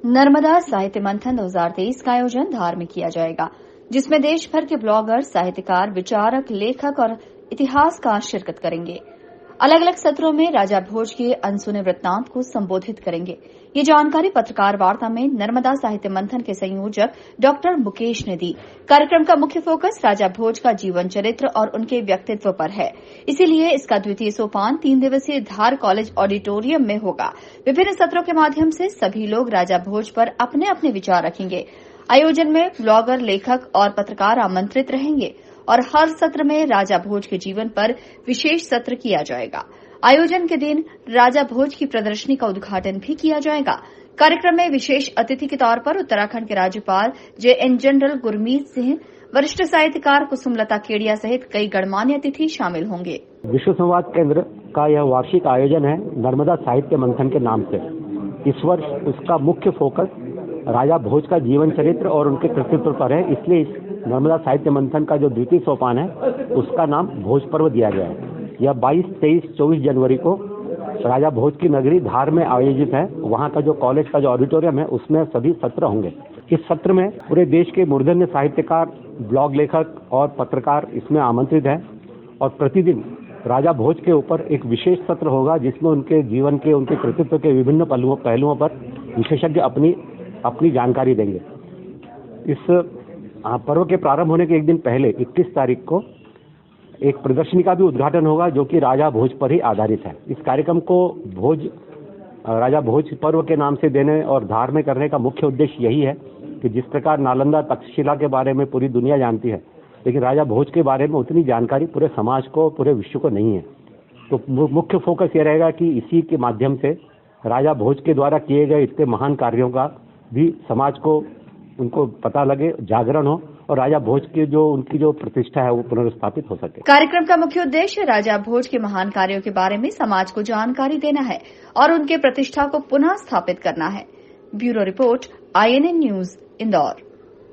नर्मदा साहित्य मंथन 2023 का आयोजन धार में किया जाएगा, जिसमें देश भर के ब्लॉगर, साहित्यकार, विचारक, लेखक और इतिहासकार शिरकत करेंगे। अलग अलग सत्रों में राजा भोज के अनसुने वृत्तांत को संबोधित करेंगे। ये जानकारी पत्रकार वार्ता में नर्मदा साहित्य मंथन के संयोजक डॉक्टर मुकेश ने दी। कार्यक्रम का मुख्य फोकस राजा भोज का जीवन चरित्र और उनके व्यक्तित्व पर है, इसीलिए इसका द्वितीय सोपान 3 दिवसीय धार कॉलेज ऑडिटोरियम में होगा। विभिन्न सत्रों के माध्यम से सभी लोग राजा भोज पर अपने अपने विचार रखेंगे। आयोजन में ब्लॉगर, लेखक और पत्रकार आमंत्रित रहेंगे और हर सत्र में राजा भोज के जीवन पर विशेष सत्र किया जाएगा। आयोजन के दिन राजा भोज की प्रदर्शनी का उद्घाटन भी किया जाएगा। कार्यक्रम में विशेष अतिथि के तौर पर उत्तराखंड के राज्यपाल JN जनरल गुरमीत सिंह, वरिष्ठ साहित्यकार कुसुमलता केडिया सहित कई गणमान्य अतिथि शामिल होंगे। विश्व संवाद केंद्र का यह वार्षिक आयोजन है नर्मदा साहित्य मंथन के नाम से। इस वर्ष उसका मुख्य फोकस राजा भोज का जीवन चरित्र और उनके कृतित्व पर है, इसलिए इस नर्मदा साहित्य मंथन का जो द्वितीय सोपान है उसका नाम भोज पर्व दिया गया है। यह 22, 23, 24 जनवरी को राजा भोज की नगरी धार में आयोजित है। वहाँ का जो कॉलेज का जो ऑडिटोरियम है उसमें सभी सत्र होंगे। इस सत्र में पूरे देश के मूर्धन्य साहित्यकार, ब्लॉग लेखक और पत्रकार इसमें आमंत्रित हैं और प्रतिदिन राजा भोज के ऊपर एक विशेष सत्र होगा जिसमें उनके जीवन के, उनके कृतित्व के विभिन्न पहलुओं पर विशेषज्ञ अपनी जानकारी देंगे। इस पर्व के प्रारंभ होने के एक दिन पहले 21 तारीख को एक प्रदर्शनी का भी उद्घाटन होगा जो कि राजा भोज पर ही आधारित है। इस कार्यक्रम को राजा भोज पर्व के नाम से देने और धार में करने का मुख्य उद्देश्य यही है कि जिस प्रकार नालंदा, तक्षशिला के बारे में पूरी दुनिया जानती है, लेकिन राजा भोज के बारे में उतनी जानकारी पूरे समाज को, पूरे विश्व को नहीं है। तो मुख्य फोकस ये रहेगा कि इसी के माध्यम से राजा भोज के द्वारा किए गए इतने महान कार्यों का भी समाज को, उनको पता लगे, जागरण हो और राजा भोज की उनकी जो प्रतिष्ठा है वो पुनर्स्थापित हो सके। कार्यक्रम का मुख्य उद्देश्य राजा भोज के महान कार्यों के बारे में समाज को जानकारी देना है और उनके प्रतिष्ठा को पुनः स्थापित करना है। Bureau report, INN news, Indore.